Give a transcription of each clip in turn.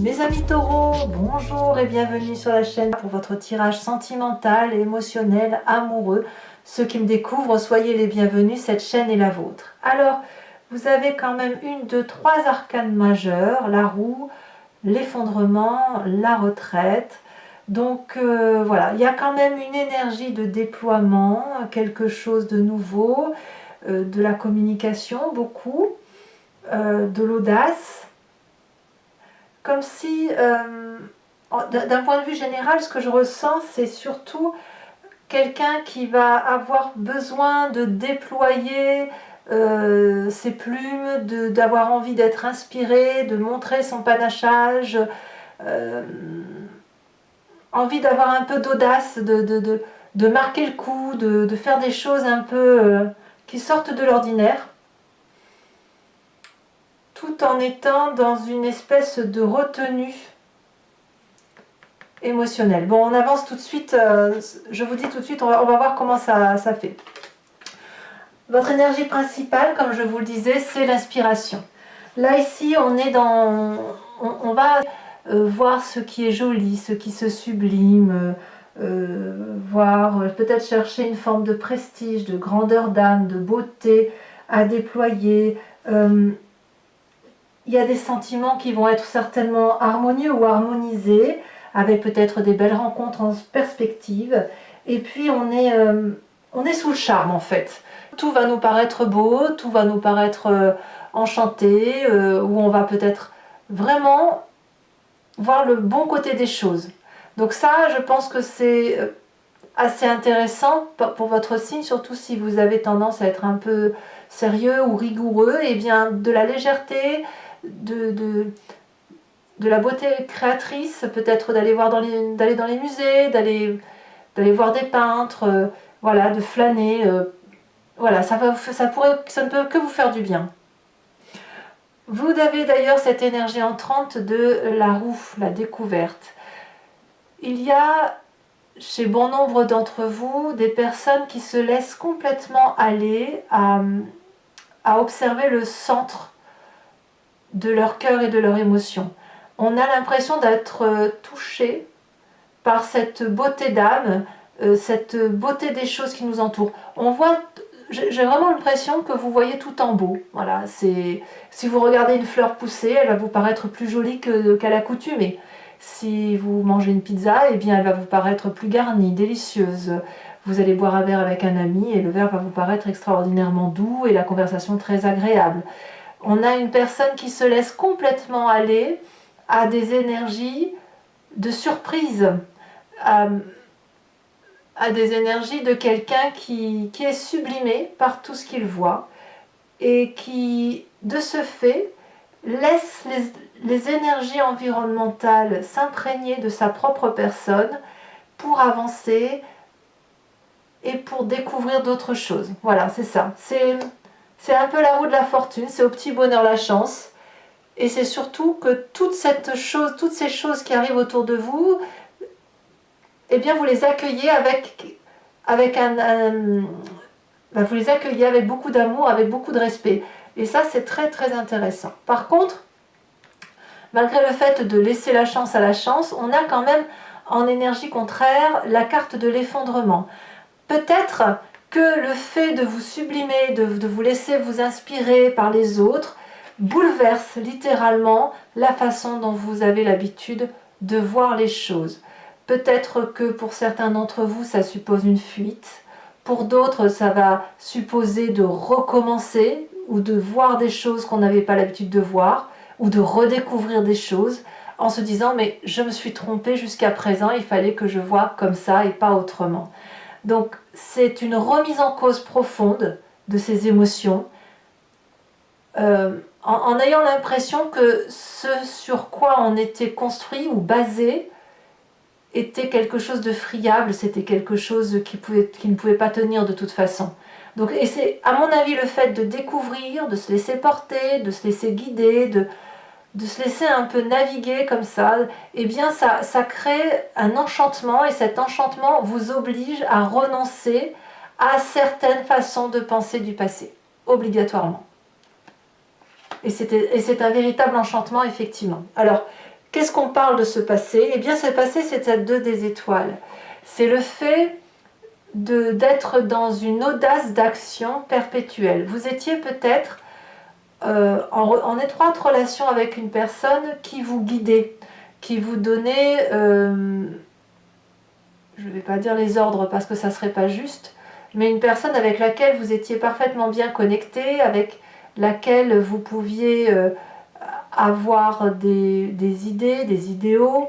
Mes amis taureaux, bonjour et bienvenue sur la chaîne pour votre tirage sentimental, émotionnel, amoureux. Ceux qui me découvrent, soyez les bienvenus, cette chaîne est la vôtre. Alors, vous avez quand même trois arcanes majeures, la roue, l'effondrement, la retraite. Donc voilà, il y a quand même une énergie de déploiement, quelque chose de nouveau, de la communication, beaucoup, de l'audace. Comme si, d'un point de vue général, ce que je ressens, c'est surtout quelqu'un qui va avoir besoin de déployer ses plumes, d'avoir envie d'être inspiré, de montrer son panachage, envie d'avoir un peu d'audace, de marquer le coup, de faire des choses un peu qui sortent de l'ordinaire, tout en étant dans une espèce de retenue émotionnelle. Bon, on avance tout de suite, je vous dis tout de suite, on va voir comment ça fait. Votre énergie principale, comme je vous le disais, c'est l'inspiration. Là, ici, on est dans... On va voir ce qui est joli, ce qui se sublime, voir, peut-être chercher une forme de prestige, de grandeur d'âme, de beauté à déployer. Il y a des sentiments qui vont être certainement harmonieux ou harmonisés, avec peut-être des belles rencontres en perspective. Et puis on est sous le charme en fait. Tout va nous paraître beau, tout va nous paraître enchanté, où on va peut-être vraiment voir le bon côté des choses. Donc ça, je pense que c'est assez intéressant pour votre signe, surtout si vous avez tendance à être un peu sérieux ou rigoureux, et bien de la légèreté, de la beauté créatrice, peut-être d'aller dans les musées, d'aller voir des peintres, voilà, de flâner, voilà, ça ne peut que vous faire du bien. Vous avez d'ailleurs cette énergie entrante de la roue, la découverte. Il y a chez bon nombre d'entre vous des personnes qui se laissent complètement aller à observer le centre de leur cœur et de leur émotion. On a l'impression d'être touché par cette beauté d'âme, cette beauté des choses qui nous entourent. On voit, j'ai vraiment l'impression que vous voyez tout en beau. Voilà, si vous regardez une fleur pousser, elle va vous paraître plus jolie qu'à l'accoutumée. Si vous mangez une pizza, eh bien elle va vous paraître plus garnie, délicieuse. Vous allez boire un verre avec un ami et le verre va vous paraître extraordinairement doux et la conversation très agréable. On a une personne qui se laisse complètement aller à des énergies de surprise, à des énergies de quelqu'un qui est sublimé par tout ce qu'il voit et qui, de ce fait, laisse les énergies environnementales s'imprégner de sa propre personne pour avancer et pour découvrir d'autres choses. Voilà, c'est ça. C'est un peu la roue de la fortune, c'est au petit bonheur la chance. Et c'est surtout que toutes ces choses qui arrivent autour de vous, eh bien vous les accueillez vous les accueillez avec beaucoup d'amour, avec beaucoup de respect. Et ça, c'est très très intéressant. Par contre, malgré le fait de laisser la chance à la chance, on a quand même en énergie contraire la carte de l'effondrement. Peut-être que le fait de vous sublimer, de vous laisser vous inspirer par les autres, bouleverse littéralement la façon dont vous avez l'habitude de voir les choses. Peut-être que pour certains d'entre vous, ça suppose une fuite. Pour d'autres, ça va supposer de recommencer ou de voir des choses qu'on n'avait pas l'habitude de voir ou de redécouvrir des choses en se disant « mais je me suis trompée jusqu'à présent, il fallait que je voie comme ça et pas autrement ». Donc c'est une remise en cause profonde de ces émotions en ayant l'impression que ce sur quoi on était construit ou basé était quelque chose de friable, c'était quelque chose qui ne pouvait pas tenir de toute façon. Donc, et c'est à mon avis le fait de découvrir, de se laisser porter, de se laisser guider, de se laisser un peu naviguer comme ça, eh bien ça crée un enchantement et cet enchantement vous oblige à renoncer à certaines façons de penser du passé, obligatoirement. Et c'est un véritable enchantement, effectivement. Alors, Qu'est-ce qu'on parle de ce passé? Eh bien, ce passé, c'est cette 2 des étoiles. C'est le fait d'être dans une audace d'action perpétuelle. Vous étiez peut-être en étroite relation avec une personne qui vous guidait, qui vous donnait, je ne vais pas dire les ordres parce que ça ne serait pas juste, mais une personne avec laquelle vous étiez parfaitement bien connecté, avec laquelle vous pouviez avoir des idées, des idéaux,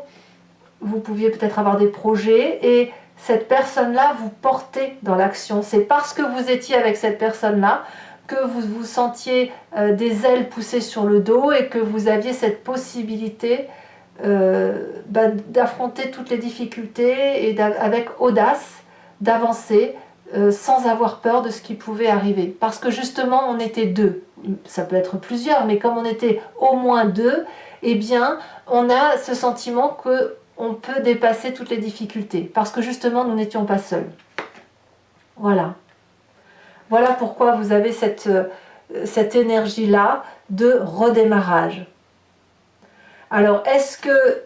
vous pouviez peut-être avoir des projets, et cette personne-là vous portait dans l'action. C'est parce que vous étiez avec cette personne-là que vous vous sentiez des ailes poussées sur le dos et que vous aviez cette possibilité d'affronter toutes les difficultés et avec audace d'avancer sans avoir peur de ce qui pouvait arriver. Parce que justement, on était 2. Ça peut être plusieurs, mais comme on était au moins 2, eh bien, on a ce sentiment qu'on peut dépasser toutes les difficultés. Parce que justement, nous n'étions pas seuls. Voilà. Voilà pourquoi vous avez cette énergie-là de redémarrage. Alors, est-ce que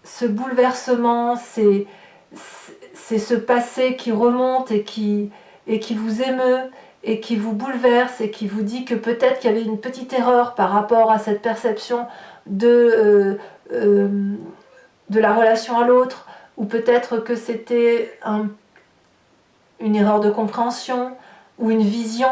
ce bouleversement, c'est ce passé qui remonte et qui vous émeut et qui vous bouleverse et qui vous dit que peut-être qu'il y avait une petite erreur par rapport à cette perception de la relation à l'autre, ou peut-être que c'était une erreur de compréhension ou une vision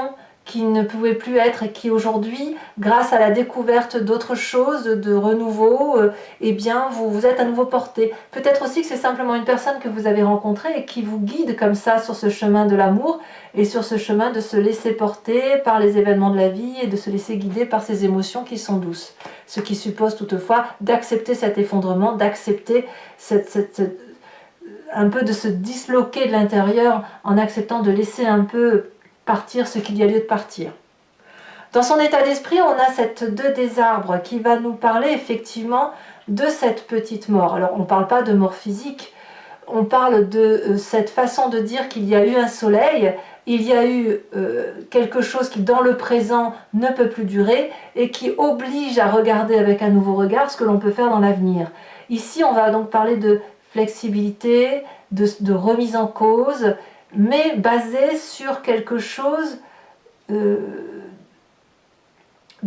qui ne pouvait plus être et qui aujourd'hui, grâce à la découverte d'autres choses, de renouveau, eh bien vous êtes à nouveau porté. Peut-être aussi que c'est simplement une personne que vous avez rencontrée et qui vous guide comme ça sur ce chemin de l'amour et sur ce chemin de se laisser porter par les événements de la vie et de se laisser guider par ces émotions qui sont douces. Ce qui suppose toutefois d'accepter cet effondrement, d'accepter un peu de se disloquer de l'intérieur en acceptant de laisser un peu partir ce qu'il y a lieu de partir. Dans son état d'esprit, on a cette 2 des arbres qui va nous parler effectivement de cette petite mort. Alors on ne parle pas de mort physique, on parle de cette façon de dire qu'il y a eu un soleil, il y a eu quelque chose qui dans le présent ne peut plus durer et qui oblige à regarder avec un nouveau regard ce que l'on peut faire dans l'avenir. Ici on va donc parler de flexibilité, de remise en cause, mais basé sur quelque chose de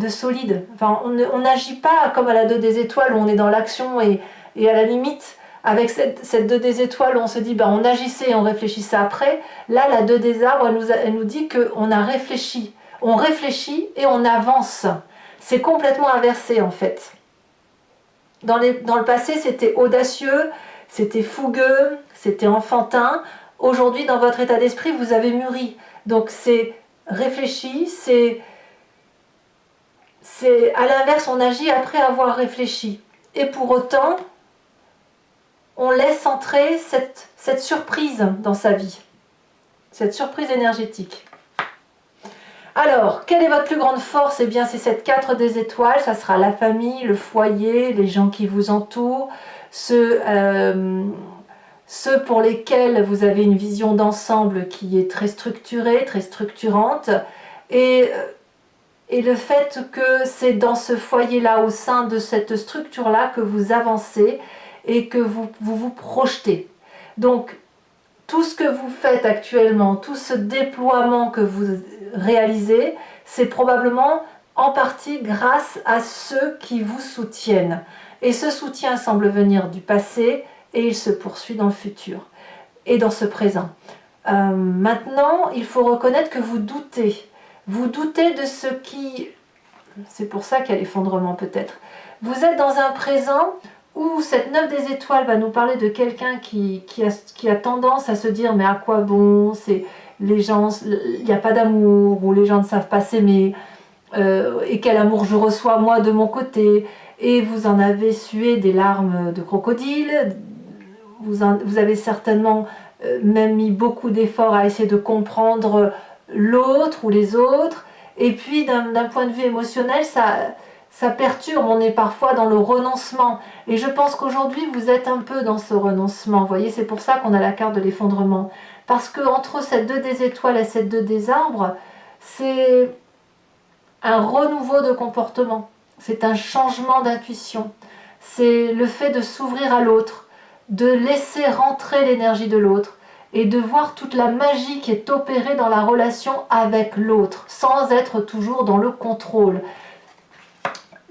solide. Enfin, on n'agit pas comme à la 2 des étoiles où on est dans l'action et à la limite, avec cette 2 des étoiles où on se dit on agissait et on réfléchissait après. Là, la 2 des arbres, elle nous dit qu'on a réfléchi. On réfléchit et on avance. C'est complètement inversé en fait. Dans le passé, c'était audacieux, c'était fougueux, c'était enfantin. Aujourd'hui, dans votre état d'esprit, vous avez mûri. Donc c'est réfléchi, c'est à l'inverse, on agit après avoir réfléchi. Et pour autant, on laisse entrer cette surprise dans sa vie, cette surprise énergétique. Alors, quelle est votre plus grande force? Eh bien, c'est cette 4 des étoiles, ça sera la famille, le foyer, les gens qui vous entourent, ceux pour lesquels vous avez une vision d'ensemble qui est très structurée, très structurante, et le fait que c'est dans ce foyer-là, au sein de cette structure-là, que vous avancez et que vous projetez. Donc, tout ce que vous faites actuellement, tout ce déploiement que vous réalisez, c'est probablement en partie grâce à ceux qui vous soutiennent. Et ce soutien semble venir du passé, et il se poursuit dans le futur et dans ce présent. Maintenant, il faut reconnaître que vous doutez. Vous doutez de ce qui... C'est pour ça qu'il y a l'effondrement peut-être. Vous êtes dans un présent où cette 9 des étoiles va nous parler de quelqu'un qui a tendance à se dire mais à quoi bon, les gens, il n'y a pas d'amour, ou les gens ne savent pas s'aimer, et quel amour je reçois moi de mon côté. Et vous en avez sué des larmes de crocodile. Vous avez certainement même mis beaucoup d'efforts à essayer de comprendre l'autre ou les autres. Et puis d'un point de vue émotionnel, ça perturbe, on est parfois dans le renoncement. Et je pense qu'aujourd'hui, vous êtes un peu dans ce renoncement. Vous voyez, c'est pour ça qu'on a la carte de l'effondrement. Parce qu'entre cette 2 des étoiles et cette 2 des arbres, c'est un renouveau de comportement. C'est un changement d'intuition. c'est le fait de s'ouvrir à l'autre, de laisser rentrer l'énergie de l'autre et de voir toute la magie qui est opérée dans la relation avec l'autre, sans être toujours dans le contrôle.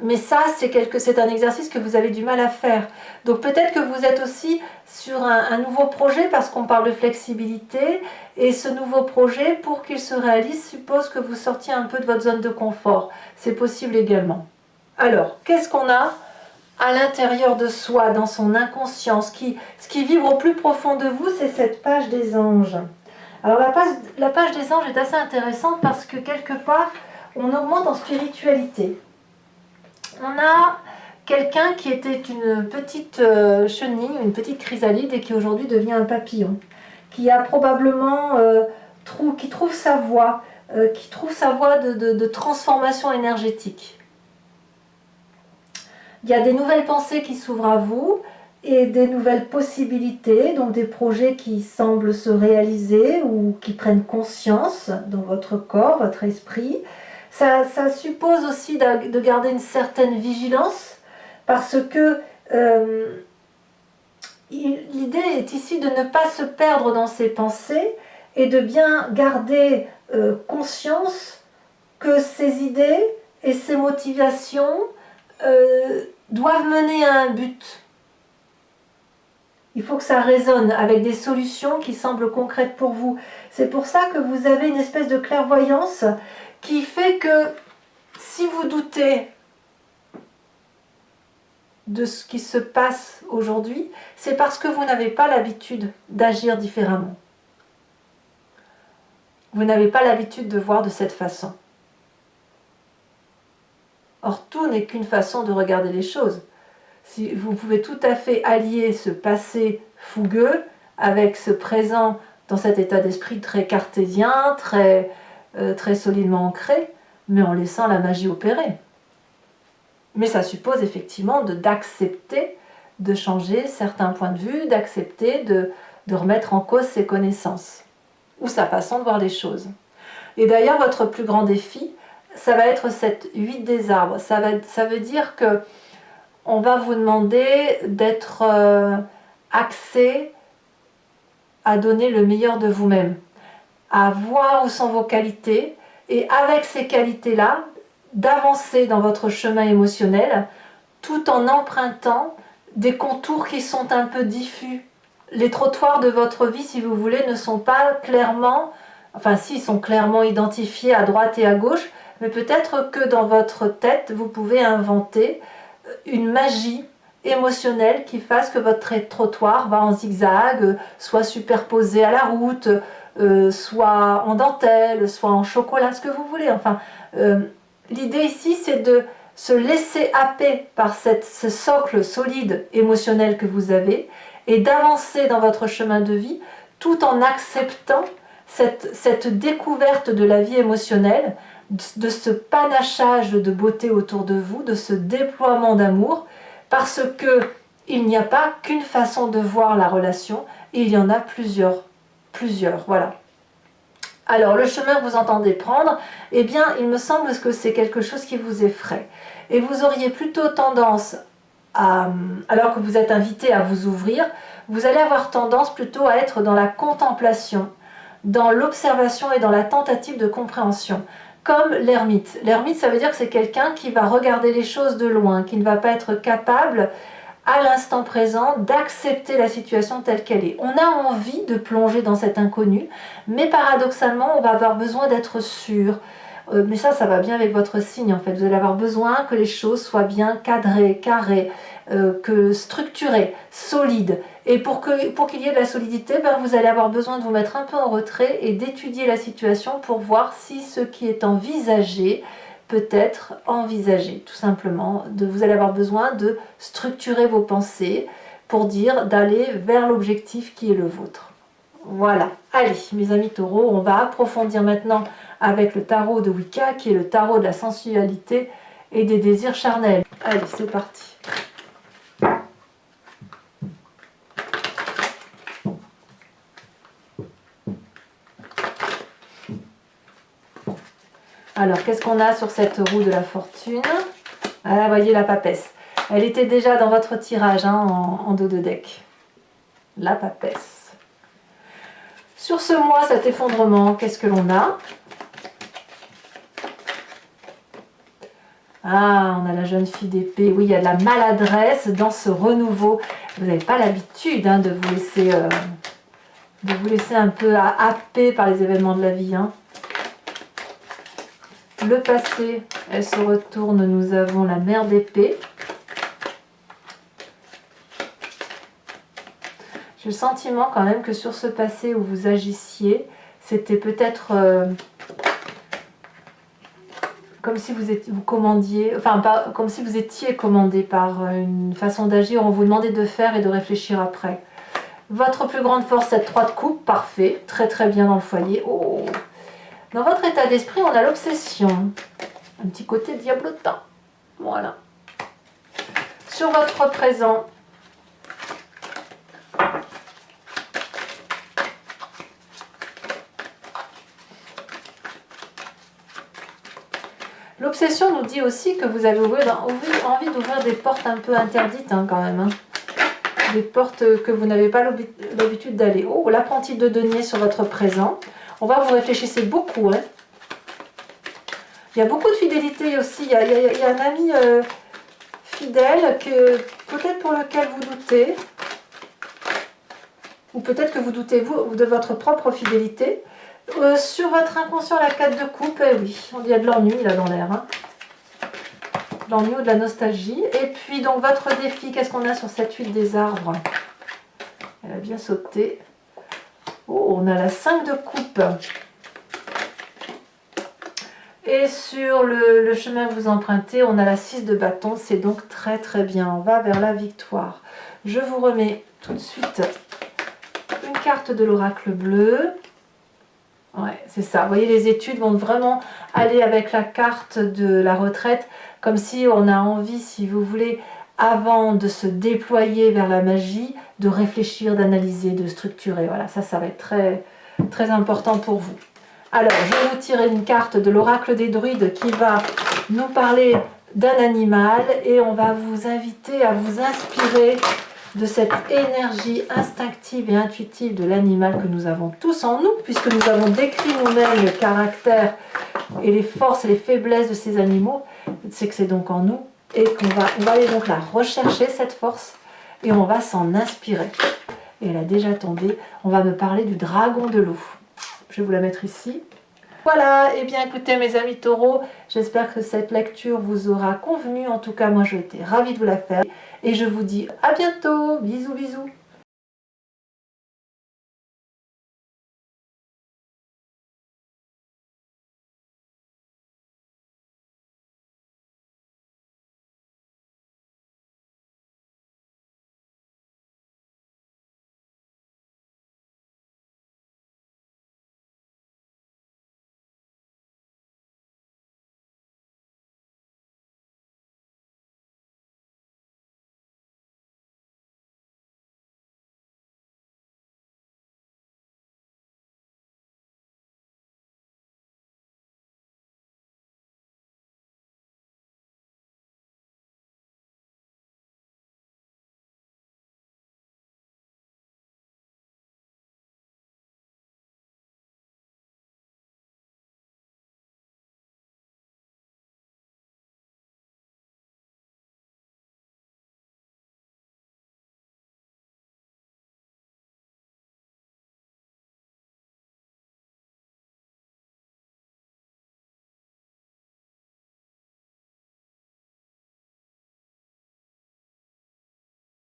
Mais ça, c'est un exercice que vous avez du mal à faire. Donc peut-être que vous êtes aussi sur un nouveau projet, parce qu'on parle de flexibilité, et ce nouveau projet, pour qu'il se réalise, suppose que vous sortiez un peu de votre zone de confort. C'est possible également. Alors, qu'est-ce qu'on a à l'intérieur de soi, dans son inconscient? Ce qui vibre au plus profond de vous, c'est cette page des anges. Alors la page des anges est assez intéressante parce que quelque part, on augmente en spiritualité. On a quelqu'un qui était une petite chenille, une petite chrysalide, et qui aujourd'hui devient un papillon, qui a probablement qui trouve sa voie, de transformation énergétique. Il y a des nouvelles pensées qui s'ouvrent à vous et des nouvelles possibilités, donc des projets qui semblent se réaliser ou qui prennent conscience dans votre corps, votre esprit. Ça suppose aussi de garder une certaine vigilance, parce que l'idée est ici de ne pas se perdre dans ses pensées et de bien garder conscience que ces idées et ces motivations doivent mener à un but. Il faut que ça résonne avec des solutions qui semblent concrètes pour vous. C'est pour ça que vous avez une espèce de clairvoyance qui fait que si vous doutez de ce qui se passe aujourd'hui, c'est parce que vous n'avez pas l'habitude d'agir différemment. Vous n'avez pas l'habitude de voir de cette façon. Or, tout n'est qu'une façon de regarder les choses. Si vous pouvez tout à fait allier ce passé fougueux avec ce présent dans cet état d'esprit très cartésien, très solidement ancré, mais en laissant la magie opérer. Mais ça suppose effectivement d'accepter de changer certains points de vue, d'accepter de remettre en cause ses connaissances ou sa façon de voir les choses. Et d'ailleurs, votre plus grand défi, ça va être cette 8 des arbres. Ça veut dire que on va vous demander d'être axé à donner le meilleur de vous-même, à voir où sont vos qualités, et avec ces qualités-là, d'avancer dans votre chemin émotionnel, tout en empruntant des contours qui sont un peu diffus. Les trottoirs de votre vie, si vous voulez, ne sont pas clairement, enfin si, ils sont clairement identifiés à droite et à gauche, mais peut-être que dans votre tête, vous pouvez inventer une magie émotionnelle qui fasse que votre trottoir va en zigzag, soit superposé à la route, soit en dentelle, soit en chocolat, ce que vous voulez. Enfin, l'idée ici, c'est de se laisser happer par ce socle solide émotionnel que vous avez et d'avancer dans votre chemin de vie tout en acceptant cette découverte de la vie émotionnelle, de ce panachage de beauté autour de vous, de ce déploiement d'amour, parce que il n'y a pas qu'une façon de voir la relation, il y en a plusieurs, voilà. Alors, le chemin que vous entendez prendre, eh bien, il me semble que c'est quelque chose qui vous effraie. Et vous auriez plutôt tendance alors que vous êtes invité à vous ouvrir, vous allez avoir tendance plutôt à être dans la contemplation, dans l'observation et dans la tentative de compréhension. Comme l'ermite. L'ermite, ça veut dire que c'est quelqu'un qui va regarder les choses de loin, qui ne va pas être capable, à l'instant présent, d'accepter la situation telle qu'elle est. On a envie de plonger dans cet inconnu, mais paradoxalement, on va avoir besoin d'être sûr. Mais ça va bien avec votre signe, en fait. Vous allez avoir besoin que les choses soient bien cadrées, carrées, structurées, solides. Et pour qu'il y ait de la solidité, vous allez avoir besoin de vous mettre un peu en retrait et d'étudier la situation pour voir si ce qui est envisagé peut être envisagé, tout simplement. Vous allez avoir besoin de structurer vos pensées pour d'aller vers l'objectif qui est le vôtre. Voilà. Allez, mes amis taureaux, on va approfondir maintenant avec le tarot de Wicca, qui est le tarot de la sensualité et des désirs charnels. Allez, c'est parti. Alors, qu'est-ce qu'on a sur cette roue de la fortune? Ah, voyez la papesse. Elle était déjà dans votre tirage hein, en dos de deck. La papesse. Sur ce mois, cet effondrement, qu'est-ce que l'on a? Ah, on a la jeune fille d'épée. Oui, il y a de la maladresse dans ce renouveau. Vous n'avez pas l'habitude hein, de vous laisser un peu happer par les événements de la vie. Hein. Le passé, elle se retourne. Nous avons la mère d'épée. J'ai le sentiment quand même que sur ce passé où vous agissiez, c'était peut-être comme si vous commandiez, enfin pas comme si vous étiez commandé par une façon d'agir, on vous demandait de faire et de réfléchir après. Votre plus grande force, cette 3 de coupe, parfait, très très bien dans le foyer. Oh. Dans votre état d'esprit, on a l'obsession, un petit côté diablotin, voilà. Sur votre présent, l'obsession nous dit aussi que vous avez envie d'ouvrir des portes un peu interdites hein, quand même. Hein. Des portes que vous n'avez pas l'habitude d'aller. Oh, l'apprenti de denier sur votre présent. On va vous réfléchissez beaucoup. Hein. Il y a beaucoup de fidélité aussi. Il y a un ami fidèle que peut-être pour lequel vous doutez. Ou peut-être que vous doutez vous de votre propre fidélité. Sur votre inconscient, la 4 de coupe, eh oui, il y a de l'ennui là dans l'air. Hein. L'ennui ou de la nostalgie. Et puis donc votre défi, qu'est-ce qu'on a sur cette huile des arbres? Elle a bien sauté. Oh, on a la 5 de coupe. Et sur le chemin que vous empruntez, on a la 6 de bâton. C'est donc très très bien. On va vers la victoire. Je vous remets tout de suite une carte de l'oracle bleu. Ouais, c'est ça. Vous voyez, les études vont vraiment aller avec la carte de la retraite, comme si on a envie, si vous voulez, avant de se déployer vers la magie, de réfléchir, d'analyser, de structurer. Voilà, ça va être très, très important pour vous. Alors, je vais vous tirer une carte de l'oracle des druides qui va nous parler d'un animal et on va vous inviter à vous inspirer de cette énergie instinctive et intuitive de l'animal que nous avons tous en nous, puisque nous avons décrit nous-mêmes le caractère et les forces et les faiblesses de ces animaux, c'est que c'est donc en nous, et qu'on va aller donc la rechercher, cette force, et on va s'en inspirer. Et elle a déjà tombé, on va me parler du dragon de l'eau. Je vais vous la mettre ici. Voilà, et bien écoutez mes amis taureaux, j'espère que cette lecture vous aura convenu. En tout cas, moi j'ai été ravie de vous la faire. Et je vous dis à bientôt. Bisous, bisous.